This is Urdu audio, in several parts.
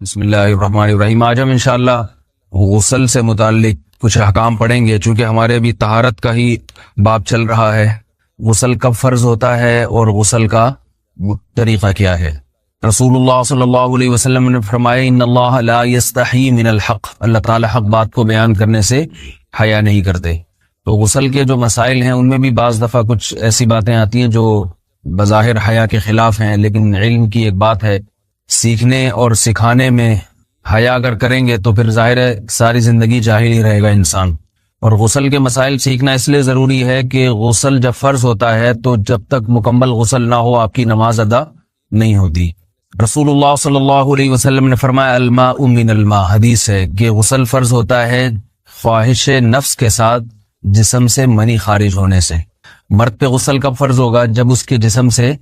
بسم اللہ الرحمن الرحیم۔ آج ہم انشاءاللہ غسل سے متعلق کچھ احکام پڑھیں گے، چونکہ ہمارے ابھی طہارت کا ہی باب چل رہا ہے۔ غسل کب فرض ہوتا ہے اور غسل کا طریقہ کیا ہے؟ رسول اللہ صلی اللہ علیہ وسلم نے فرمایا ان اللہ لا یستحی من الحق، اللہ تعالی حق بات کو بیان کرنے سے حیا نہیں کرتے۔ تو غسل کے جو مسائل ہیں ان میں بھی بعض دفعہ کچھ ایسی باتیں آتی ہیں جو بظاہر حیا کے خلاف ہیں، لیکن علم کی ایک بات ہے، سیکھنے اور سکھانے میں حیا اگر کریں گے تو پھر ظاہر ہے ساری زندگی جاہل ہی رہے گا انسان۔ اور غسل کے مسائل سیکھنا اس لیے ضروری ہے کہ غسل جب فرض ہوتا ہے تو جب تک مکمل غسل نہ ہو آپ کی نماز ادا نہیں ہوتی۔ رسول اللہ صلی اللہ علیہ وسلم نے فرمایا الماء من الماء، حدیث ہے کہ غسل فرض ہوتا ہے خواہش نفس کے ساتھ جسم سے منی خارج ہونے سے۔ مرد پہ غسل کب فرض ہوگا؟ جب اس کے جسم سے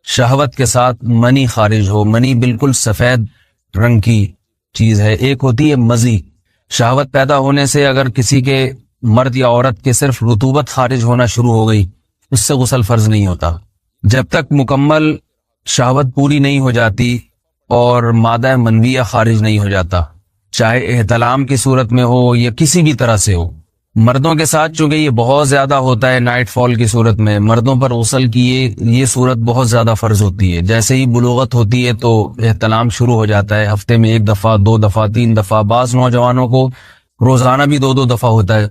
شہوت کے ساتھ منی خارج ہو۔ منی بالکل سفید رنگ کی چیز ہے، ایک ہوتی ہے مزی۔ شہوت پیدا ہونے سے اگر کسی کے مرد یا عورت کے صرف رطوبت خارج ہونا شروع ہو گئی، اس سے غسل فرض نہیں ہوتا۔ جب تک مکمل شہوت پوری نہیں ہو جاتی اور مادہ منویہ خارج نہیں ہو جاتا، چاہے احتلام کی صورت میں ہو یا کسی بھی طرح سے ہو۔ مردوں کے ساتھ چونکہ یہ بہت زیادہ ہوتا ہے، نائٹ فال کی صورت میں مردوں پر غسل کی یہ صورت بہت زیادہ فرض ہوتی ہے۔ جیسے ہی بلوغت ہوتی ہے تو احتلام شروع ہو جاتا ہے، ہفتے میں 1 دفعہ 2 دفعہ 3 دفعہ، بعض نوجوانوں کو روزانہ بھی 2 دفعہ ہوتا ہے،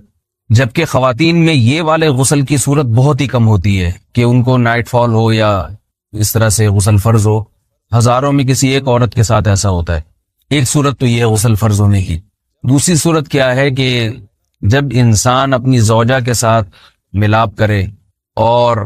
جبکہ خواتین میں یہ والے غسل کی صورت بہت ہی کم ہوتی ہے کہ ان کو نائٹ فال ہو یا اس طرح سے غسل فرض ہو۔ ہزاروں میں کسی ایک عورت کے ساتھ ایسا ہوتا ہے۔ ایک صورت تو یہ ہے غسل فرض ہونے کی۔ دوسری صورت کیا ہے کہ جب انسان اپنی زوجہ کے ساتھ ملاپ کرے اور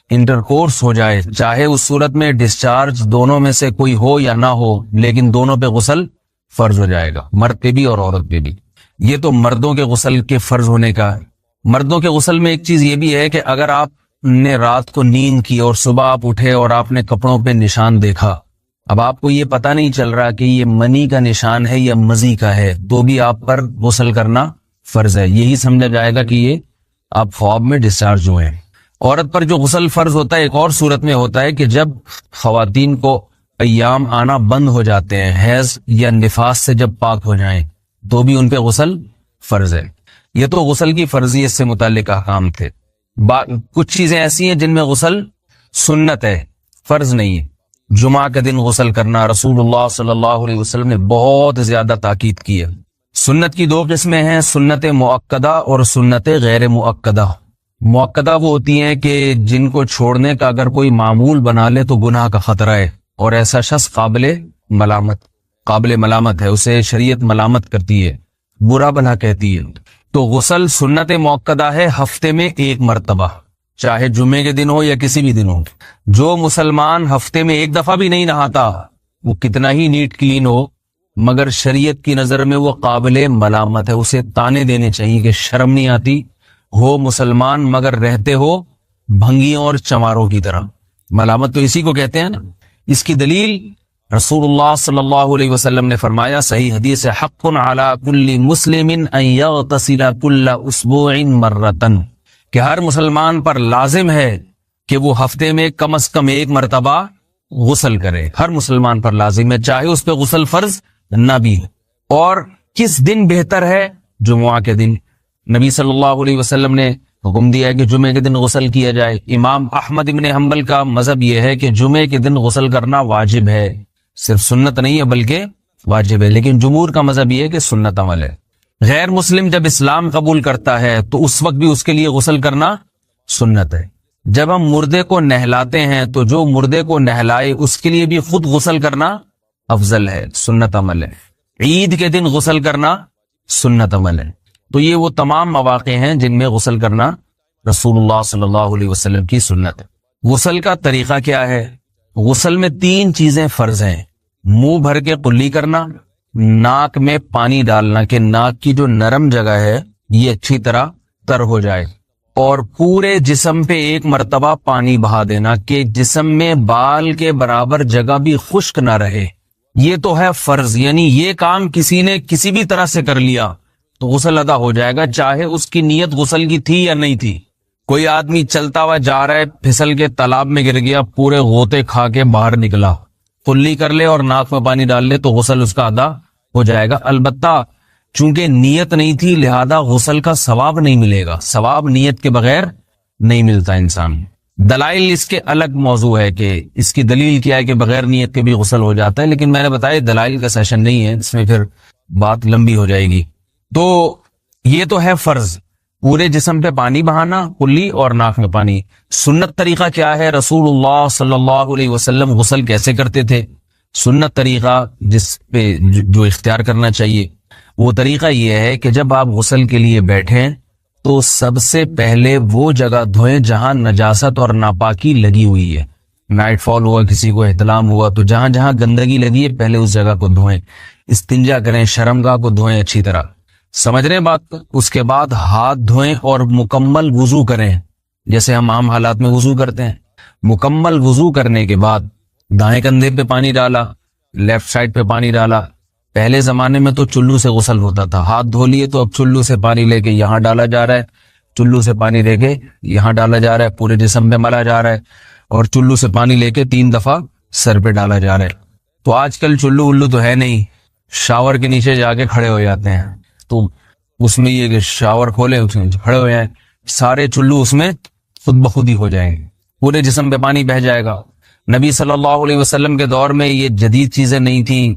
انٹرکورس ہو جائے، چاہے اس صورت میں ڈسچارج دونوں میں سے کوئی ہو یا نہ ہو، لیکن دونوں پہ غسل فرض ہو جائے گا، مرد پہ بھی اور عورت پہ بھی۔ یہ تو مردوں کے غسل کے فرض ہونے کا ہے۔ مردوں کے غسل میں ایک چیز یہ بھی ہے کہ اگر آپ نے رات کو نیند کی اور صبح آپ اٹھے اور آپ نے کپڑوں پہ نشان دیکھا، اب آپ کو یہ پتہ نہیں چل رہا کہ یہ منی کا نشان ہے یا مزی کا ہے، تو بھی آپ پر غسل کرنا فرض ہے۔ یہی سمجھا جائے گا کہ یہ آپ خواب میں ڈسچارج ہوئے ہیں۔ عورت پر جو غسل فرض ہوتا ہے ایک اور صورت میں ہوتا ہے کہ جب خواتین کو ایام آنا بند ہو جاتے ہیں، حیض یا نفاس سے جب پاک ہو جائیں، تو بھی ان پہ غسل فرض ہے۔ یہ تو غسل کی فرضیت سے متعلق احکام تھے۔ کچھ چیزیں ایسی ہیں جن میں غسل سنت ہے، فرض نہیں ہے۔ جمعہ کے دن غسل کرنا رسول اللہ صلی اللہ علیہ وسلم نے بہت زیادہ تاکید کی ہے۔ سنت کی 2 قسمیں ہیں، سنت مؤکدہ اور سنت غیر مؤکدہ۔ مؤکدہ وہ ہوتی ہیں کہ جن کو چھوڑنے کا اگر کوئی معمول بنا لے تو گناہ کا خطرہ ہے، اور ایسا شخص قابل ملامت ہے، اسے شریعت ملامت کرتی ہے، برا بھلا کہتی ہے۔ تو غسل سنت مؤکدہ ہے، ہفتے میں 1 مرتبہ، چاہے جمعے کے دن ہو یا کسی بھی دن ہو۔ جو مسلمان ہفتے میں 1 دفعہ بھی نہیں نہاتا، وہ کتنا ہی نیٹ کلین ہو، مگر شریعت کی نظر میں وہ قابل ملامت ہے، اسے تانے دینے چاہیے کہ شرم نہیں آتی ہو مسلمان مگر رہتے ہو بھنگیوں اور چماروں کی طرح۔ ملامت تو اسی کو کہتے ہیں نا۔ اس کی دلیل رسول اللہ صلی اللہ علیہ وسلم نے فرمایا، صحیح حدیث ہے، حق علی کل مسلم ان یغتسل کل اسبوع مرتن، کہ ہر مسلمان پر لازم ہے کہ وہ ہفتے میں کم از کم 1 مرتبہ غسل کرے۔ ہر مسلمان پر لازم ہے، چاہے اس پہ غسل فرض نہ بھی ہو۔ اور کس دن بہتر ہے؟ جمعہ کے دن۔ نبی صلی اللہ علیہ وسلم نے حکم دیا ہے کہ جمعے کے دن غسل کیا جائے۔ امام احمد ابن حنبل کا مذہب یہ ہے کہ جمعے کے دن غسل کرنا واجب ہے، صرف سنت نہیں ہے بلکہ واجب ہے، لیکن جمہور کا مذہب یہ ہے کہ سنت عمل ہے۔ غیر مسلم جب اسلام قبول کرتا ہے تو اس وقت بھی اس کے لیے غسل کرنا سنت ہے۔ جب ہم مردے کو نہلاتے ہیں تو جو مردے کو نہلائے اس کے لیے بھی خود غسل کرنا افضل ہے، سنت عمل ہے۔ عید کے دن غسل کرنا سنت عمل ہے۔ تو یہ وہ تمام مواقع ہیں جن میں غسل کرنا رسول اللہ صلی اللہ علیہ وسلم کی سنت ہے۔ غسل کا طریقہ کیا ہے؟ غسل میں 3 چیزیں فرض ہیں، منہ بھر کے قلی کرنا، ناک میں پانی ڈالنا کہ ناک کی جو نرم جگہ ہے یہ اچھی طرح تر ہو جائے، اور پورے جسم پہ 1 مرتبہ پانی بہا دینا کہ جسم میں بال کے برابر جگہ بھی خشک نہ رہے۔ یہ تو ہے فرض، یعنی یہ کام کسی نے کسی بھی طرح سے کر لیا تو غسل ادا ہو جائے گا، چاہے اس کی نیت غسل کی تھی یا نہیں تھی۔ کوئی آدمی چلتا ہوا جا رہا ہے، پھسل کے تالاب میں گر گیا، پورے غوطے کھا کے باہر نکلا، کلی کر لے اور ناک میں پانی ڈال لے تو غسل اس کا ادا ہو جائے گا. البتہ چونکہ نیت نہیں تھی لہذا غسل کا ثواب نہیں ملے گا. ثواب نیت کے بغیر نہیں ملتا انسان. دلائل اس کے الگ موضوع ہے کہ اس کی دلیل کیا ہے کہ بغیر نیت کے بھی غسل ہو جاتا ہے, لیکن میں نے بتایا دلائل کا سیشن نہیں ہے, اس میں پھر بات لمبی ہو جائے گی. تو یہ تو ہے فرض, پورے جسم پہ پانی بہانا, کلی اور ناک میں پانی. سنت طریقہ کیا ہے؟ رسول اللہ صلی اللہ علیہ وسلم غسل کیسے کرتے تھے؟ سنت طریقہ جس پہ جو اختیار کرنا چاہیے وہ طریقہ یہ ہے کہ جب آپ غسل کے لیے بیٹھیں تو سب سے پہلے وہ جگہ دھوئیں جہاں نجاست اور ناپاکی لگی ہوئی ہے. نائٹ فال ہوا, کسی کو احتلام ہوا, تو جہاں جہاں گندگی لگی ہے پہلے اس جگہ کو دھوئیں. استنجا کریں, شرمگاہ کو دھوئیں اچھی طرح. سمجھ رہے ہیں بات؟ اس کے بعد ہاتھ دھوئیں اور مکمل وضو کریں جیسے ہم عام حالات میں وضو کرتے ہیں. مکمل وضو کرنے کے بعد دائیں کندھے پہ پانی ڈالا, لیفٹ سائڈ پہ پانی ڈالا. پہلے زمانے میں تو چلو سے غسل ہوتا تھا, ہاتھ دھو لیے تو اب چلو سے پانی لے کے یہاں ڈالا جا رہا ہے, چلو سے پانی لے کے یہاں ڈالا جا رہا ہے, پورے جسم پہ ملا جا رہا ہے, اور چلو سے پانی لے کے 3 دفعہ سر پہ ڈالا جا رہا ہے. تو آج کل چلو الو تو ہے نہیں, شاور کے نیچے جا کے کھڑے ہو جاتے ہیں, تو اس میں یہ کہ شاور کھولے اس میں کھڑے ہو جائیں, سارے چلو اس میں خود بخود ہی ہو جائیں گے, پورے جسم پہ پانی بہ جائے گا. نبی صلی اللہ علیہ وسلم کے دور میں یہ جدید چیزیں نہیں تھیں,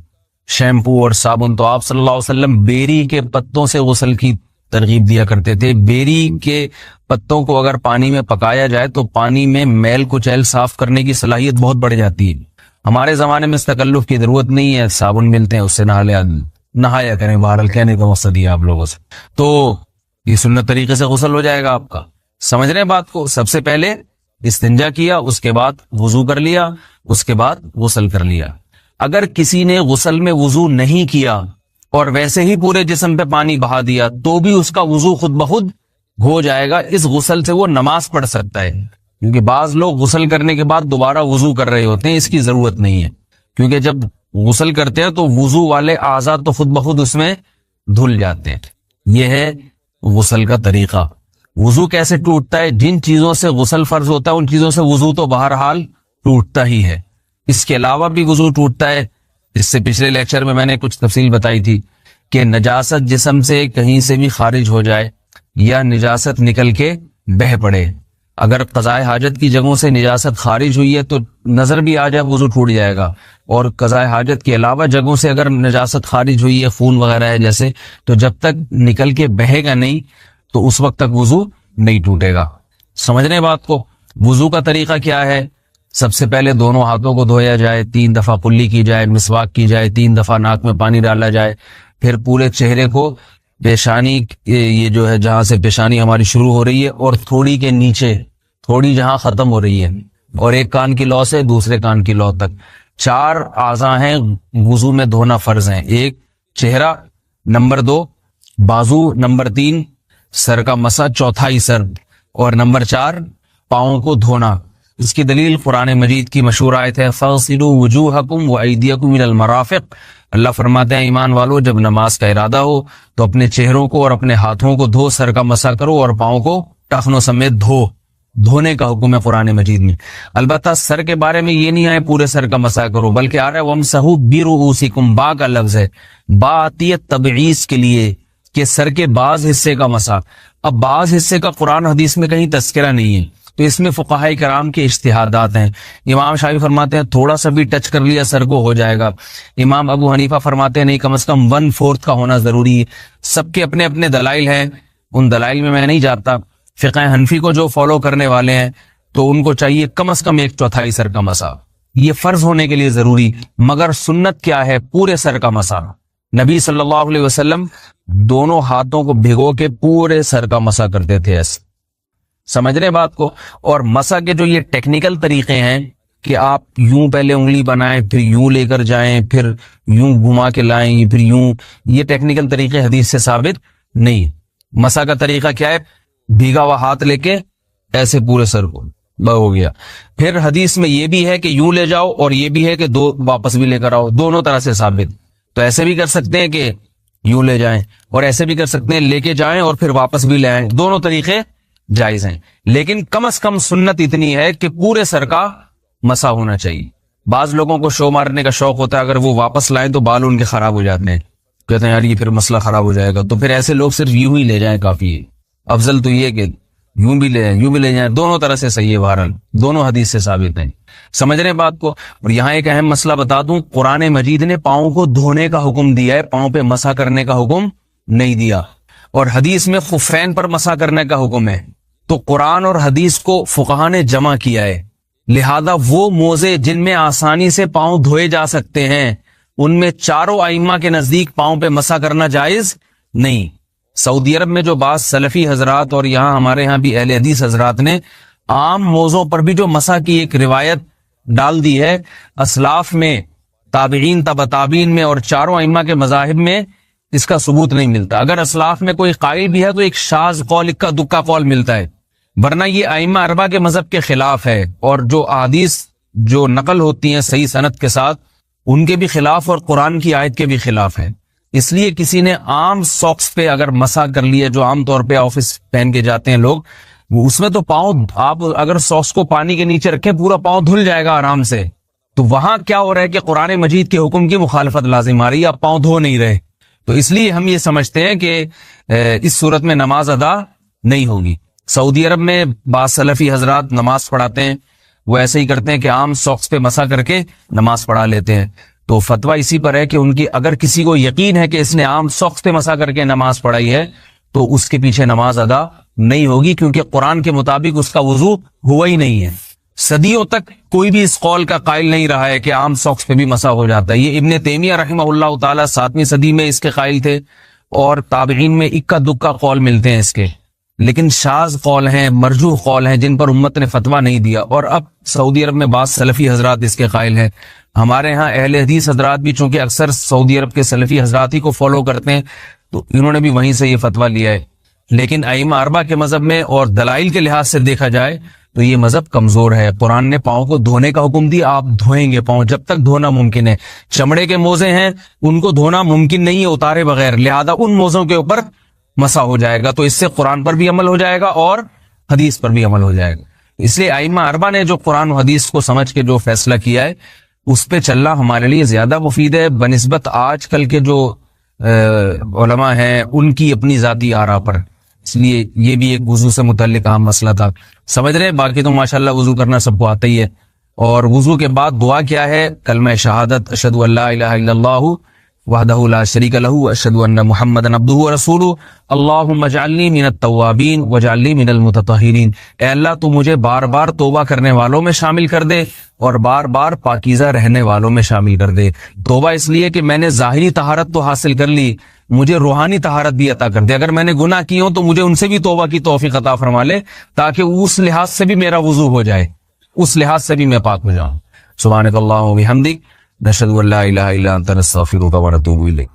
شیمپو اور صابن, تو آپ صلی اللہ علیہ وسلم بیری کے پتوں سے غسل کی ترغیب دیا کرتے تھے. بیری کے پتوں کو اگر پانی میں پکایا جائے تو پانی میں میل کچیل صاف کرنے کی صلاحیت بہت بڑھ جاتی ہے. ہمارے زمانے میں اس تکلف کی ضرورت نہیں ہے, صابن ملتے ہیں اس سے نہایا کریں. بہرحال کہنے کا مقصد یہ آپ لوگوں سے, تو یہ سنت طریقے سے غسل ہو جائے گا آپ کا. سمجھ رہے ہیں بات کو؟ سب سے پہلے استنجا کیا, اس کے بعد وضو کر لیا, اس کے بعد غسل کر لیا. اگر کسی نے غسل میں وضو نہیں کیا اور ویسے ہی پورے جسم پہ پانی بہا دیا تو بھی اس کا وضو خود بخود ہو جائے گا. اس غسل سے وہ نماز پڑھ سکتا ہے, کیونکہ بعض لوگ غسل کرنے کے بعد دوبارہ وضو کر رہے ہوتے ہیں. اس کی ضرورت نہیں ہے, کیونکہ جب غسل کرتے ہیں تو وضو والے اعضاء تو خود بخود اس میں دھل جاتے ہیں. یہ ہے غسل کا طریقہ. وضو کیسے ٹوٹتا ہے؟ جن چیزوں سے غسل فرض ہوتا ہے ان چیزوں سے وضو تو بہرحال ٹوٹتا ہی ہے. اس کے علاوہ بھی وضو ٹوٹتا ہے. اس سے پچھلے لیکچر میں نے کچھ تفصیل بتائی تھی کہ نجاست جسم سے کہیں سے بھی خارج ہو جائے یا نجاست نکل کے بہہ پڑے, اگر قضائے حاجت کی جگہوں سے نجاست خارج ہوئی ہے تو نظر بھی آ جائے وضو ٹوٹ جائے گا, اور قضائے حاجت کے علاوہ جگہوں سے اگر نجاست خارج ہوئی ہے, خون وغیرہ ہے جیسے, تو جب تک نکل کے بہے گا نہیں تو اس وقت تک وضو نہیں ٹوٹے گا. سمجھنے بات کو؟ وضو کا طریقہ کیا ہے؟ سب سے پہلے دونوں ہاتھوں کو دھویا جائے, 3 دفعہ کلی کی جائے, مسواک کی جائے, 3 دفعہ ناک میں پانی ڈالا جائے, پھر پورے چہرے کو, پیشانی یہ جو ہے جہاں سے پیشانی ہماری شروع ہو رہی ہے اور تھوڑی کے نیچے تھوڑی جہاں ختم ہو رہی ہے, اور ایک کان کی لو سے دوسرے کان کی لو تک 4 اعضاء ہیں وضو میں دھونا فرض ہیں. 1 چہرہ, نمبر 2 بازو, نمبر 3 سر کا مسا, چوتھائی سر, اور نمبر 4 پاؤں کو دھونا. اس کی دلیل قرآن مجید کی مشہور آیت ہے فَاغْسِلُوا وُجُوهَكُمْ وَأَيْدِيَكُمْ إِلَى الْمَرَافِقِ. اللہ فرماتے ہیں ایمان والو جب نماز کا ارادہ ہو تو اپنے چہروں کو اور اپنے ہاتھوں کو دھو, سر کا مسا کرو اور پاؤں کو ٹخنوں سمیت دھو. دھونے کا حکم ہے قرآن مجید میں. البتہ سر کے بارے میں یہ نہیں آئے پورے سر کا مسا کرو, بلکہ آ رہا ہے وَامْسَحُوا بِرُؤُوسِكُمْ. با کا لفظ ہے, با آتی ہے تبعیض کے لیے کہ سر کے بعض حصے کا مسا. اب بعض حصے کا قرآن حدیث میں کہیں تذکرہ نہیں ہے, تو اس میں فقہاء کرام کے اجتہادات ہیں. امام شافعی فرماتے ہیں تھوڑا سا بھی ٹچ کر لیا سر کو ہو جائے گا. امام ابو حنیفہ فرماتے ہیں نہیں, کم از کم 1/4 کا ہونا ضروری ہے. سب کے اپنے اپنے دلائل ہیں, ان دلائل میں نہیں جاتا. فقہ حنفی کو جو فالو کرنے والے ہیں تو ان کو چاہیے کم از کم 1/4 سر کا مسا, یہ فرض ہونے کے لیے ضروری. مگر سنت کیا ہے؟ پورے سر کا مسا. نبی صلی اللہ علیہ وسلم دونوں ہاتھوں کو بھگو کے پورے سر کا مسا کرتے تھے ایسے. سمجھ رہے بات کو؟ اور مسا کے جو یہ ٹیکنیکل طریقے ہیں کہ آپ یوں پہلے انگلی بنائیں, پھر یوں لے کر جائیں, پھر یوں گھما کے لائیں, پھر یوں, یہ ٹیکنیکل طریقے حدیث سے ثابت نہیں. مسا کا طریقہ کیا ہے؟ بھیگا ہوا ہاتھ لے کے ایسے پورے سر کو ہو گیا. پھر حدیث میں یہ بھی ہے کہ یوں لے جاؤ اور یہ بھی ہے کہ 2 واپس بھی لے کر آؤ, دونوں طرح سے ثابت. تو ایسے بھی کر سکتے ہیں کہ یوں لے جائیں, اور ایسے بھی کر سکتے ہیں لے کے جائیں اور پھر واپس بھی لے آئیں, دونوں طریقے جائز ہیں. لیکن کم از کم سنت اتنی ہے کہ پورے سر کا مسا ہونا چاہیے. بعض لوگوں کو شو مارنے کا شوق ہوتا ہے، اگر وہ واپس لائیں تو بال ان کے خراب ہو جاتے ہیں، کہتے ہیں یار یہ پھر مسئلہ خراب ہو جائے گا، تو پھر ایسے لوگ صرف یوں ہی لے جائیں کافی ہے۔ افضل تو یہ کہ یوں بھی لے جائیں یوں بھی لے جائیں، دونوں طرح سے صحیح ہے، بہرحال دونوں حدیث سے ثابت ہیں۔ سمجھ رہے ہیں بات کو؟ اور یہاں ایک اہم مسئلہ بتا دوں، قرآن مجید نے پاؤں کو دھونے کا حکم دیا ہے، پاؤں پہ مسح کرنے کا حکم نہیں دیا، اور حدیث میں خفین پر مسح کرنے کا حکم ہے۔ تو قرآن اور حدیث کو فقہا نے جمع کیا ہے، لہذا وہ موزے جن میں آسانی سے پاؤں دھوئے جا سکتے ہیں ان میں چاروں ائمہ کے نزدیک پاؤں پہ مسح کرنا جائز نہیں۔ سعودی عرب میں جو بعض سلفی حضرات اور یہاں ہمارے ہاں بھی اہل حدیث حضرات نے عام موزوں پر بھی جو مسح کی ایک روایت ڈال دی ہے، اسلاف میں، تابعین، تبع تابعین میں اور چاروں ائمہ کے مذاہب میں اس کا ثبوت نہیں ملتا۔ اگر اسلاف میں کوئی قائل بھی ہے تو ایک شاذ قول، اکا دکا قول ملتا ہے، ورنہ یہ ائمہ اربعہ کے مذہب کے خلاف ہے، اور جو احادیث جو نقل ہوتی ہیں صحیح سند کے ساتھ ان کے بھی خلاف اور قرآن کی آیت کے بھی خلاف ہے۔ اس لیے کسی نے عام ساکس پہ اگر مسح کر لیا، جو عام طور پہ آفس پہن کے جاتے ہیں لوگ، وہ اس میں تو پاؤں، آپ اگر ساکس کو پانی کے نیچے رکھیں پورا پاؤں دھل جائے گا آرام سے، تو وہاں کیا ہو رہا ہے کہ قرآن مجید کے حکم کی مخالفت لازم آ رہی ہے، آپ پاؤں دھو نہیں رہے۔ تو اس لیے ہم یہ سمجھتے ہیں کہ اس صورت میں نماز ادا نہیں ہوگی۔ سعودی عرب میں بعض سلفی حضرات نماز پڑھاتے ہیں، وہ ایسے ہی کرتے ہیں کہ عام ساکس پہ مسح کر کے نماز پڑھا لیتے ہیں، تو فتویٰ اسی پر ہے کہ ان کی اگر کسی کو یقین ہے کہ اس نے عام ساکس پہ مسح کر کے نماز پڑھائی ہے تو اس کے پیچھے نماز ادا نہیں ہوگی، کیونکہ قرآن کے مطابق اس کا وضو ہوا ہی نہیں ہے۔ صدیوں تک کوئی بھی اس قول کا قائل نہیں رہا ہے کہ عام ساکس پہ بھی مسح ہو جاتا ہے۔ یہ ابن تیمیہ رحمہ اللہ تعالی 7ویں صدی میں اس کے قائل تھے، اور تابعین میں اکا دکا قول ملتے ہیں اس کے، لیکن شاذ قول ہیں، مرجوح قول ہیں جن پر امت نے فتویٰ نہیں دیا، اور اب سعودی عرب میں بعض سلفی حضرات اس کے قائل ہیں۔ ہمارے ہاں اہل حدیث حضرات بھی چونکہ اکثر سعودی عرب کے سلفی حضرات ہی کو فالو کرتے ہیں، تو انہوں نے بھی وہیں سے یہ فتویٰ لیا ہے۔ لیکن ائمہ اربعہ کے مذہب میں اور دلائل کے لحاظ سے دیکھا جائے تو یہ مذہب کمزور ہے۔ قرآن نے پاؤں کو دھونے کا حکم دیا، آپ دھوئیں گے پاؤں جب تک دھونا ممکن ہے۔ چمڑے کے موزے ہیں ان کو دھونا ممکن نہیں ہے اتارے بغیر، لہذا ان موزوں کے اوپر مسح ہو جائے گا، تو اس سے قرآن پر بھی عمل ہو جائے گا اور حدیث پر بھی عمل ہو جائے گا۔ اس لیے ائمہ اربعہ نے جو قرآن و حدیث کو سمجھ کے جو فیصلہ کیا ہے اس پہ چلنا ہمارے لیے زیادہ مفید ہے بنسبت آج کل کے جو علماء ہیں ان کی اپنی ذاتی آراء پر۔ اس لیے یہ بھی ایک وضو سے متعلق اہم مسئلہ تھا، سمجھ رہے ہیں؟ باقی تو ماشاءاللہ وضو کرنا سب کو آتا ہی ہے، اور وضو کے بعد دعا کیا ہے؟ کلمہ شہادت، اشہد ان لا الہ الا اللہ وحدہ لا شریک لہ اشہد ان محمدا عبدہ ورسولہ اللہم اجعلنی من التوابین واجعلنی من المتطہرین۔ اے اللہ تو مجھے بار بار توبہ کرنے والوں میں شامل کر دے اور بار بار پاکیزہ رہنے والوں میں شامل کر دے۔ توبہ اس لیے کہ میں نے ظاہری طہارت تو حاصل کر لی، مجھے روحانی طہارت بھی عطا کر دے۔ اگر میں نے گناہ کی ہوں تو مجھے ان سے بھی توبہ کی توفیق عطا فرما لے، تاکہ اس لحاظ سے بھی میرا وضو ہو جائے، اس لحاظ سے بھی میں پاک ہو جاؤں۔ سبحانک اللہم و بحمدک، نشہد ان لا الہ الا انت، نستغفرک و نتوب الیک۔